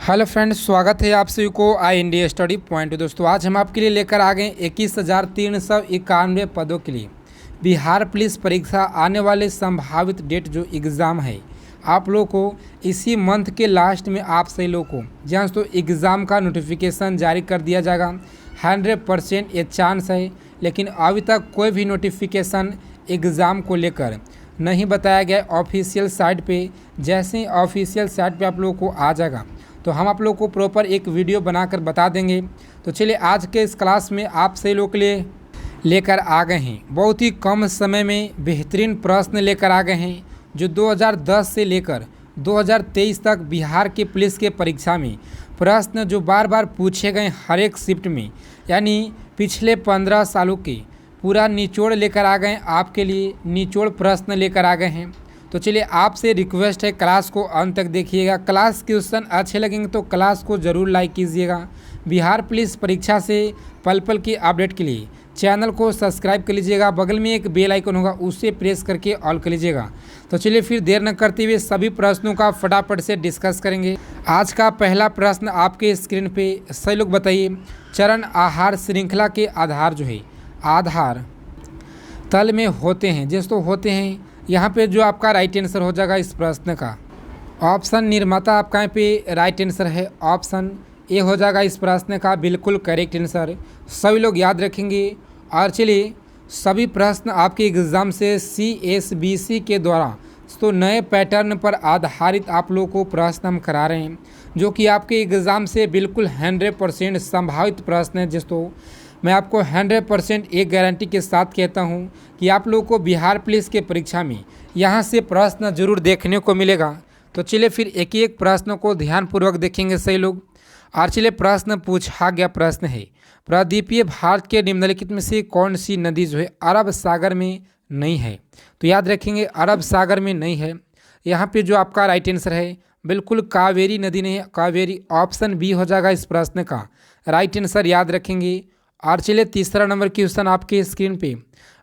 Hello friends, स्वागत है आप सभी को आई इंडिया स्टडी पॉइंट। दोस्तों, आज हम आपके लिए लेकर आ गए 21,391 पदों के लिए बिहार पुलिस परीक्षा आने वाले संभावित डेट जो एग्ज़ाम है आप लोगों को इसी मंथ के लास्ट में आप सभी लोगों को जहाँ तो एग्ज़ाम का नोटिफिकेशन जारी कर दिया जाएगा। 100% ये चांस है, लेकिन अभी तक कोई भी नोटिफिकेशन एग्ज़ाम को लेकर नहीं बताया गया ऑफिशियल साइट पे। जैसे ही ऑफिशियल साइट पे आप लोगों को आ जाएगा तो हम आप लोग को प्रॉपर एक वीडियो बनाकर बता देंगे। तो चलिए, आज के इस क्लास में आप सभी लोग के लिए लेकर आ गए हैं बहुत ही कम समय में बेहतरीन प्रश्न लेकर आ गए हैं जो 2010 से लेकर 2023 तक बिहार के पुलिस के परीक्षा में प्रश्न जो बार बार पूछे गए हर एक शिफ्ट में, यानी पिछले 15 सालों के पूरा निचोड़ लेकर आ गए आपके लिए, निचोड़ प्रश्न लेकर आ गए हैं। तो चलिए, आपसे रिक्वेस्ट है क्लास को अंत तक देखिएगा। क्लास के क्वेश्चन अच्छे लगेंगे तो क्लास को ज़रूर लाइक कीजिएगा। बिहार पुलिस परीक्षा से पल पल की अपडेट के लिए चैनल को सब्सक्राइब कर लीजिएगा। बगल में एक बेल आइकन होगा, उसे प्रेस करके ऑल कर लीजिएगा। तो चलिए फिर देर न करते हुए सभी प्रश्नों का फटाफट से डिस्कस करेंगे। आज का पहला प्रश्न आपके स्क्रीन पे सही लोग बताइए, चरण आहार श्रृंखला के आधार जो है आधार तल में होते हैं दोस्तों होते हैं। यहाँ पे जो आपका राइट आंसर हो जाएगा इस प्रश्न का ऑप्शन निर्माता आपका यहाँ पे राइट आंसर है। ऑप्शन ए हो जाएगा इस प्रश्न का बिल्कुल करेक्ट आंसर। सभी लोग याद रखेंगे। और चलिए, सभी प्रश्न आपके एग्ज़ाम से CSBC के द्वारा तो नए पैटर्न पर आधारित आप लोगों को प्रश्न हम करा रहे हैं, जो कि आपके एग्ज़ाम से बिल्कुल 100% संभावित प्रश्न है। दोस्तों, मैं आपको 100% एक गारंटी के साथ कहता हूं कि आप लोगों को बिहार पुलिस के परीक्षा में यहां से प्रश्न जरूर देखने को मिलेगा। तो चलिए फिर एक एक प्रश्न को ध्यानपूर्वक देखेंगे सही लोग। और चलिए, प्रश्न पूछा गया प्रश्न है, प्रायद्वीपीय भारत के निम्नलिखित में से कौन सी नदी जो है अरब सागर में नहीं है? तो याद रखेंगे, अरब सागर में नहीं है। यहाँ पे जो आपका राइट आंसर है बिल्कुल कावेरी नदी नहीं है, कावेरी। ऑप्शन बी हो जाएगा इस प्रश्न का राइट आंसर, याद रखेंगे। और चलिए, तीसरा नंबर क्वेश्चन आपके स्क्रीन पे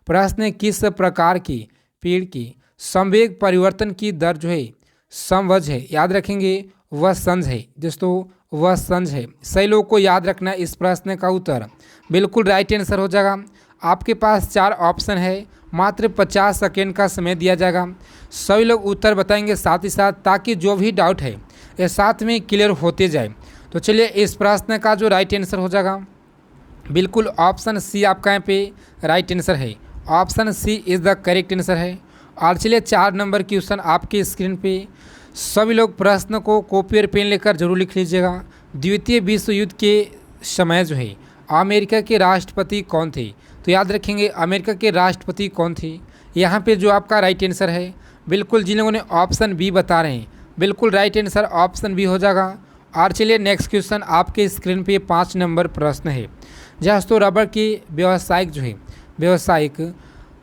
प्रश्न, किस प्रकार की पेड़ की संवेग परिवर्तन की दर जो है समवज है? याद रखेंगे, वह संज है दोस्तों, वह संज है। सही लोगों को याद रखना है। इस प्रश्न का उत्तर बिल्कुल राइट आंसर हो जाएगा। आपके पास 4 ऑप्शन है, मात्र 50 सेकेंड का समय दिया जाएगा। सभी लोग उत्तर बताएंगे साथ ही साथ, ताकि जो भी डाउट है ये साथ में क्लियर होते जाए। तो चलिए, इस प्रश्न का जो राइट आंसर हो जाएगा बिल्कुल ऑप्शन सी आपका यहाँ पे राइट आंसर है। Option C is the correct answer है। और चलिए, 4 नंबर क्वेश्चन आपके स्क्रीन पे सभी लोग प्रश्न को कॉपी और पेन लेकर जरूर लिख लीजिएगा। द्वितीय विश्व युद्ध के समय जो है अमेरिका के राष्ट्रपति कौन थे? तो याद रखेंगे, अमेरिका के राष्ट्रपति कौन थे? यहाँ पे जो आपका राइट आंसर है बिल्कुल जिन लोगों ने ऑप्शन बी बता रहे हैं बिल्कुल राइट आंसर ऑप्शन बी हो जाएगा। और चलिए, नेक्स्ट क्वेश्चन आपके स्क्रीन पे 5 नंबर प्रश्न है, जहाँ तो रबर की व्यावसायिक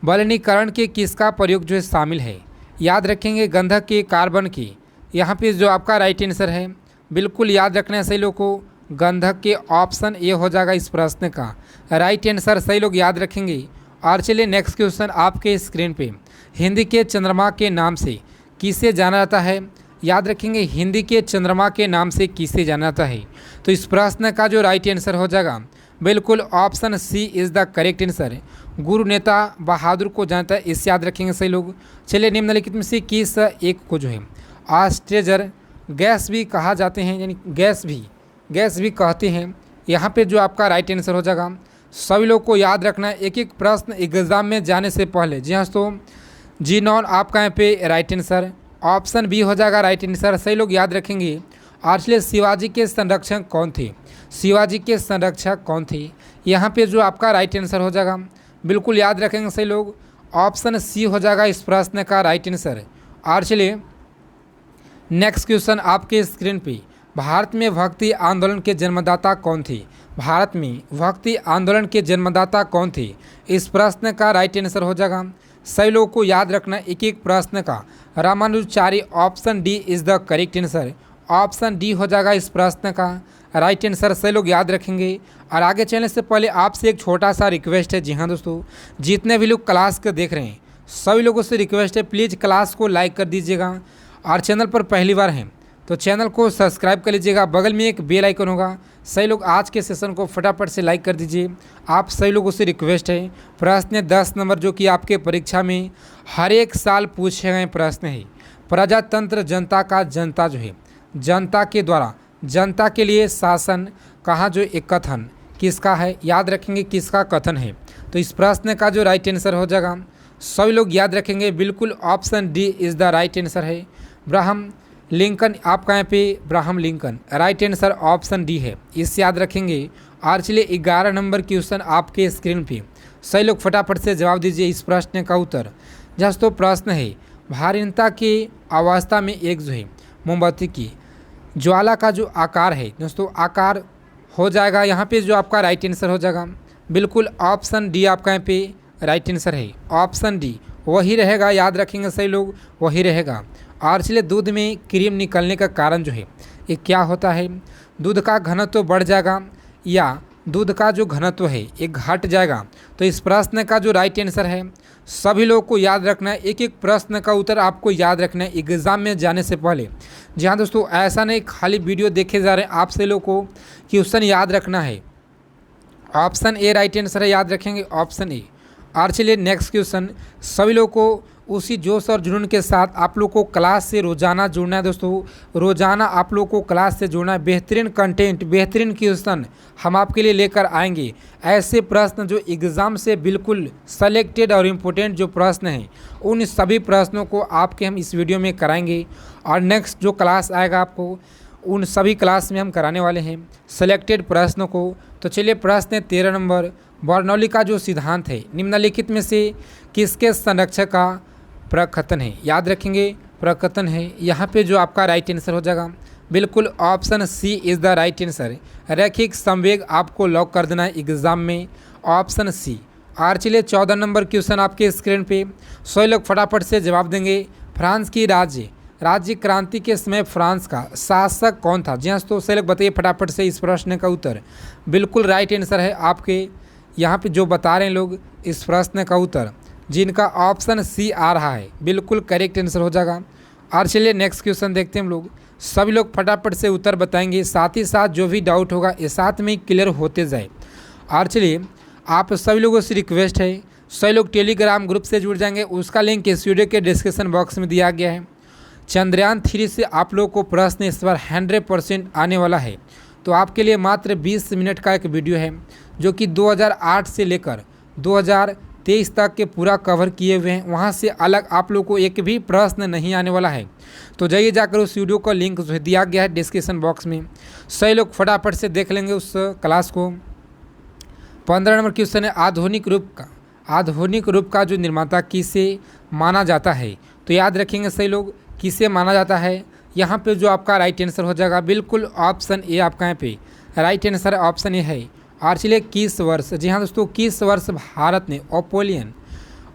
बलनीकरण के किसका प्रयोग जो है शामिल है? याद रखेंगे, गंधक के, कार्बन की। यहाँ पे जो आपका राइट आंसर है बिल्कुल याद रखना है सही लोग को, गंधक के। ऑप्शन ए हो जाएगा इस प्रश्न का राइट आंसर, सही लोग याद रखेंगे। और चलिए, नेक्स्ट क्वेश्चन आपके स्क्रीन पे हिंदी के चंद्रमा के नाम से किसे जाना जाता है? याद रखेंगे, हिंदी के चंद्रमा के नाम से किसे जाना जाता है? तो इस प्रश्न का जो राइट आंसर हो जाएगा बिल्कुल option C is the correct answer, Guru नेता बहादुर को जानता है। इस याद रखेंगे सही लोग। चलिए, निम्नलिखित में से किस एक को जो है ऑस्ट्रेजर गैस भी कहा जाते हैं, यानी गैस भी कहते हैं? यहाँ पे जो आपका राइट आंसर हो जाएगा सभी लोग को याद रखना है एक एक प्रश्न एग्जाम में जाने से पहले। जी हाँ, तो जीनॉन आपका यहाँ पे राइट आंसर। ऑप्शन बी हो जाएगा राइट आंसर, सही लोग याद रखेंगे। और चलिए, शिवाजी के संरक्षक कौन थे? शिवाजी के संरक्षक कौन थे? यहाँ पे जो आपका राइट आंसर हो जाएगा बिल्कुल याद रखेंगे सही लोग, ऑप्शन सी हो जाएगा इस प्रश्न का राइट आंसर। और चलिए, नेक्स्ट क्वेश्चन आपके स्क्रीन पे, भारत में भक्ति आंदोलन के जन्मदाता कौन थे? भारत में भक्ति आंदोलन के जन्मदाता कौन थे? इस प्रश्न का राइट आंसर हो जाएगा सही लोगों को याद रखना एक एक प्रश्न का Ramanujacharya. Option D is the correct answer. Option D हो जाएगा इस प्रश्न का राइट आंसर, सही लोग याद रखेंगे। और आगे चलने से पहले आपसे एक छोटा सा रिक्वेस्ट है। जी हाँ दोस्तों, जितने भी लोग क्लास को देख रहे हैं सभी लोगों से रिक्वेस्ट है, प्लीज़ क्लास को लाइक कर दीजिएगा। और चैनल पर पहली बार हैं तो चैनल को सब्सक्राइब कर लीजिएगा, बगल में एक बेल आइकन होगा। सही लोग आज के सेशन को फटाफट से लाइक कर दीजिए। आप सही लोगों से रिक्वेस्ट है, प्रश्न 10 नंबर जो कि आपके परीक्षा में हर एक साल पूछे गए प्रश्न है। प्रजातंत्र जनता का जनता जो है, जनता के द्वारा जनता के लिए शासन कहाँ जो एक कथन किसका है, याद रखेंगे किसका कथन है। तो इस प्रश्न का जो राइट आंसर हो जाएगा, सभी लोग याद रखेंगे, बिल्कुल option D is the right answer है। अब्राहम लिंकन, आपका यहाँ पे Abraham Lincoln, right answer option D है, इससे याद रखेंगे। और चलिए 11 नंबर क्वेश्चन आपके स्क्रीन पे, सही लोग फटाफट से जवाब दीजिए इस प्रश्न का उत्तर। दोस्तों प्रश्न है, भारहीनता की अवस्था में एक जो है मोमबत्ती की ज्वाला का जो आकार है, दोस्तों आकार हो जाएगा यहाँ पे जो आपका राइट आंसर हो जाएगा, बिल्कुल ऑप्शन डी आपका यहाँ पे राइट आंसर है। ऑप्शन डी वही रहेगा, याद रखेंगे सही लोग, वही रहेगा। और इसलिए दूध में क्रीम निकलने का कारण जो है ये क्या होता है, दूध का घनत्व बढ़ जाएगा या दूध का जो घनत्व है ये घट जाएगा। तो इस प्रश्न का जो राइट आंसर है, सभी लोगों को याद रखना है, एक एक प्रश्न का उत्तर आपको याद रखना है एग्ज़ाम में जाने से पहले। जी हाँ दोस्तों, ऐसा नहीं खाली वीडियो देखे जा रहे हैं, आप सभी लोगों को क्वेश्चन याद रखना है। ऑप्शन ए राइट आंसर है, याद रखेंगे ऑप्शन ए। और चलिए नेक्स्ट क्वेश्चन, सभी लोगों को उसी जोश और जुनून के साथ आप लोग को क्लास से रोज़ाना जुड़ना है। दोस्तों रोज़ाना आप लोग को क्लास से जुड़ना है, बेहतरीन कंटेंट बेहतरीन क्वेश्चन हम आपके लिए लेकर आएंगे। ऐसे प्रश्न जो एग्ज़ाम से बिल्कुल सेलेक्टेड और इम्पोर्टेंट जो प्रश्न हैं, उन सभी प्रश्नों को आपके हम इस वीडियो में कराएंगे। और नेक्स्ट जो क्लास आएगा आपको उन सभी क्लास में हम कराने वाले हैं सेलेक्टेड प्रश्नों को। तो चलिए प्रश्न 13 नंबर, बर्नौली का जो सिद्धांत है निम्नलिखित में से किसके संरक्षक का प्रकथन है, याद रखेंगे प्रकथन है। यहाँ पे जो आपका राइट आंसर हो जाएगा, बिल्कुल option C is the right answer. रैखिक संवेग आपको लॉक कर देना है एग्ज़ाम में, ऑप्शन सी। और चलिए 14 नंबर क्वेश्चन आपके स्क्रीन पे, सभी लोग फटाफट से जवाब देंगे। फ्रांस की राज्य क्रांति के समय फ्रांस का शासक कौन था? जी हाँ तो सही लोग बताइए फटाफट से इस प्रश्न का उत्तर। बिल्कुल राइट आंसर है आपके यहाँ पे जो बता रहे हैं लोग इस प्रश्न का उत्तर, जिनका ऑप्शन सी आ रहा है, बिल्कुल करेक्ट आंसर हो जाएगा। और चलिए नेक्स्ट क्वेश्चन देखते हैं हम लोग, सभी लोग फटाफट से उत्तर बताएंगे, साथ ही साथ जो भी डाउट होगा ये साथ में क्लियर होते जाए। और चलिए आप सभी लोगों से रिक्वेस्ट है, सभी लोग टेलीग्राम ग्रुप से जुड़ जाएंगे, उसका लिंक इस वीडियो के डिस्क्रिप्शन बॉक्स में दिया गया है। चंद्रयान 3 से आप लोग को प्रश्न इस बार 100% आने वाला है। तो आपके लिए मात्र 20 मिनट का एक वीडियो है जो कि 2008 से लेकर 2023 तक के पूरा कवर किए हुए हैं। वहाँ से अलग आप लोग को एक भी प्रश्न नहीं आने वाला है। तो जाइए जाकर उस वीडियो का लिंक जो है दिया गया है डिस्क्रिप्शन बॉक्स में, सही लोग फटाफट से देख लेंगे उस क्लास को। 15 नंबर क्वेश्चन है, आधुनिक रूप का जो निर्माता किसे माना जाता है? तो याद रखेंगे सही लोग, किसे माना जाता है। यहाँ पे जो आपका राइट आंसर हो जाएगा, बिल्कुल ऑप्शन ए आपका यहाँ पे राइट आंसर ऑप्शन ए है। और चलिए किस वर्ष, जी हाँ दोस्तों, किस वर्ष भारत ने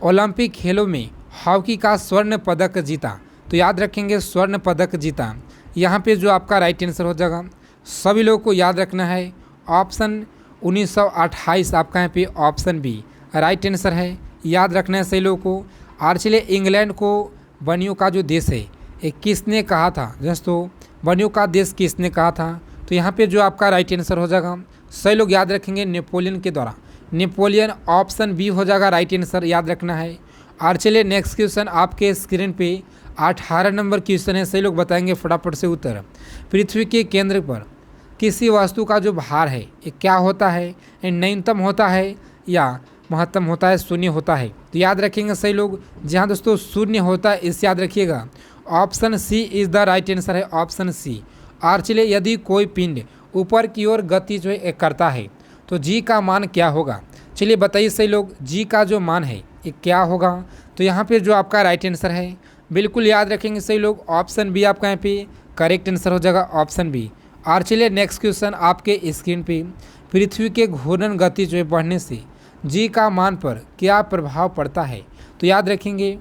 ओलंपिक खेलों में हॉकी का स्वर्ण पदक जीता? तो याद रखेंगे स्वर्ण पदक जीता। यहाँ पे जो आपका राइट आंसर हो जाएगा, सभी लोगों को याद रखना है, ऑप्शन 1928 आपका यहाँ पे ऑप्शन बी राइट आंसर है, याद रखना है सही लोगों को। और चलिए इंग्लैंड को बनियों का जो देश है ये किसने कहा था? दोस्तों बनियों का देश किसने कहा था? तो यहाँ पे जो आपका राइट आंसर हो जाएगा, सही लोग याद रखेंगे नेपोलियन के द्वारा, नेपोलियन ऑप्शन बी हो जाएगा राइट आंसर, याद रखना है। और चलिए नेक्स्ट क्वेश्चन आपके स्क्रीन पे 18 नंबर क्वेश्चन है, सही लोग बताएंगे फटाफट से उत्तर। पृथ्वी के केंद्र पर किसी वस्तु का जो भार है ये क्या होता है? ये न्यूनतम होता है या महत्तम होता है, शून्य होता है? तो याद रखेंगे सही लोग, जहाँ दोस्तों शून्य होता है, इसे याद रखिएगा, option C is the right answer है, ऑप्शन सी। और चलिए यदि कोई पिंड ऊपर की ओर गति जो है करता है तो जी का मान क्या होगा? चलिए बताइए सही लोग, जी का जो मान है ये क्या होगा? तो यहाँ पे जो आपका राइट आंसर है, बिल्कुल याद रखेंगे सही लोग, ऑप्शन बी आपका यहाँ पे करेक्ट आंसर हो जाएगा, ऑप्शन बी। और चलिए नेक्स्ट क्वेश्चन आपके स्क्रीन पे, पृथ्वी के घूर्णन गति जो है बढ़ने से जी का मान पर क्या प्रभाव पड़ता है? तो याद रखेंगे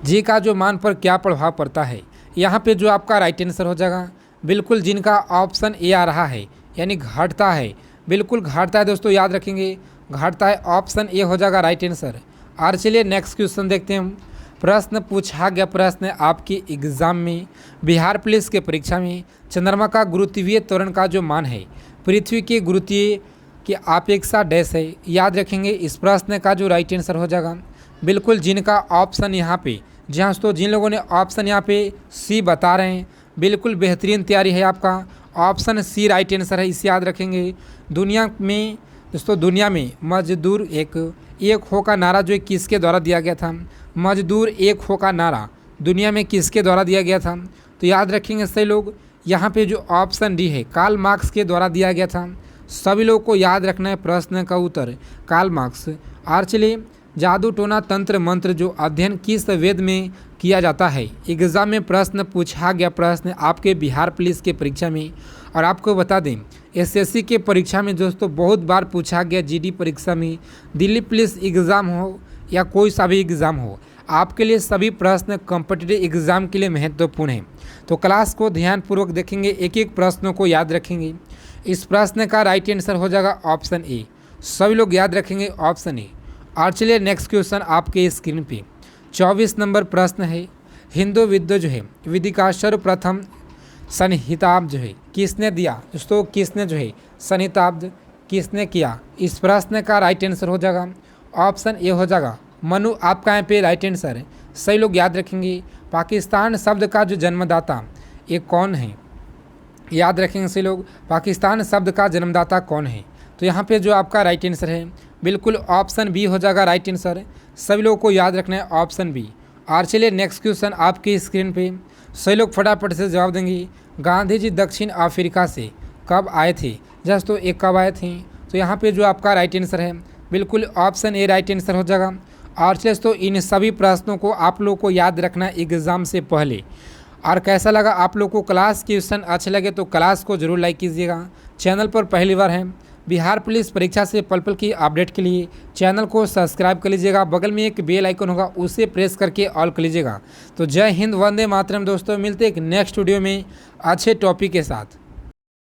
जी का जो मान पर क्या प्रभाव पड़ता है, यहाँ पे जो आपका राइट आंसर हो जाएगा, बिल्कुल जिनका ऑप्शन ए आ रहा है, यानी घटता है, बिल्कुल घटता है दोस्तों, याद रखेंगे घटता है, ऑप्शन ए हो जाएगा राइट आंसर। और चलिए नेक्स्ट क्वेश्चन देखते हैं हम, प्रश्न पूछा गया प्रश्न आपके एग्जाम में बिहार पुलिस के परीक्षा में चंद्रमा का गुरुत्वीय त्वरण का जो मान है पृथ्वी के गुरुत्वीय की अपेक्षा डैश है। याद रखेंगे इस प्रश्न का जो राइट आंसर हो जाएगा बिल्कुल जिनका ऑप्शन यहाँ पे जी हाँ दोस्तों, जिन लोगों ने ऑप्शन यहाँ पे सी बता रहे हैं बिल्कुल बेहतरीन तैयारी है आपका। ऑप्शन सी राइट आंसर है, इसे याद रखेंगे। दुनिया में दोस्तों दुनिया में मजदूर एक हो का नारा जो किसके द्वारा दिया गया था? मजदूर एक हो का नारा दुनिया में किसके द्वारा दिया गया था? तो याद रखेंगे सही लोग, यहाँ पे जो ऑप्शन डी है कार्ल मार्क्स के द्वारा दिया गया था। सभी लोग को याद रखना है प्रश्न का उत्तर कार्ल मार्क्स। और चलिए जादू टोना तंत्र मंत्र जो अध्ययन किस वेद में किया जाता है? एग्जाम में प्रश्न पूछा गया प्रश्न आपके बिहार पुलिस के परीक्षा में। और आपको बता दें एसएससी के परीक्षा में दोस्तों बहुत बार पूछा गया, जीडी परीक्षा में, दिल्ली पुलिस एग्ज़ाम हो या कोई सा भी एग्ज़ाम हो, आपके लिए सभी प्रश्न कॉम्पिटिटिव एग्ज़ाम के लिए महत्वपूर्ण है। तो क्लास को ध्यानपूर्वक देखेंगे, एक एक प्रश्नों को याद रखेंगे। इस प्रश्न का राइट आंसर हो जाएगा ऑप्शन ए। सभी लोग याद रखेंगे ऑप्शन ए। और चलिए नेक्स्ट क्वेश्चन आपके स्क्रीन पे 24 नंबर प्रश्न है। हिंदू विद्या जो है विधि का सर्वप्रथम संहिताब्द जो है किसने दिया? दोस्तों किसने जो है संहिताब्द किसने किया? इस प्रश्न का राइट आंसर हो जाएगा ऑप्शन ए हो जाएगा मनु। आपका यहाँ पे राइट आंसर है। सही लोग याद रखेंगे पाकिस्तान शब्द का जो जन्मदाता ये कौन है? याद रखेंगे सही लोग पाकिस्तान शब्द का जन्मदाता कौन है? तो यहाँ पे जो आपका राइट आंसर है बिल्कुल ऑप्शन बी हो जाएगा राइट आंसर। सभी लोगों को याद रखना है ऑप्शन बी। और चलिए नेक्स्ट क्वेश्चन आपकी स्क्रीन पे सही लोग फटाफट से जवाब देंगे। गांधी जी दक्षिण अफ्रीका से कब आए थे? जस्ट तो एक कब आए थे? तो यहाँ पे जो आपका राइट आंसर है बिल्कुल ऑप्शन ए राइट आंसर हो जाएगा। और चलिए तो इन सभी प्रश्नों को आप लोग को याद रखना एग्ज़ाम से पहले। और कैसा लगा आप लोग को क्लास क्वेश्चन अच्छे लगे तो क्लास को जरूर लाइक कीजिएगा। चैनल पर पहली बार हैं बिहार पुलिस परीक्षा से पल पल की अपडेट के लिए चैनल को सब्सक्राइब कर लीजिएगा। बगल में एक बेल आइकन होगा उसे प्रेस करके ऑल कर लीजिएगा। तो जय हिंद, वंदे मातरम दोस्तों, मिलते एक नेक्स्ट वीडियो में अच्छे टॉपिक के साथ।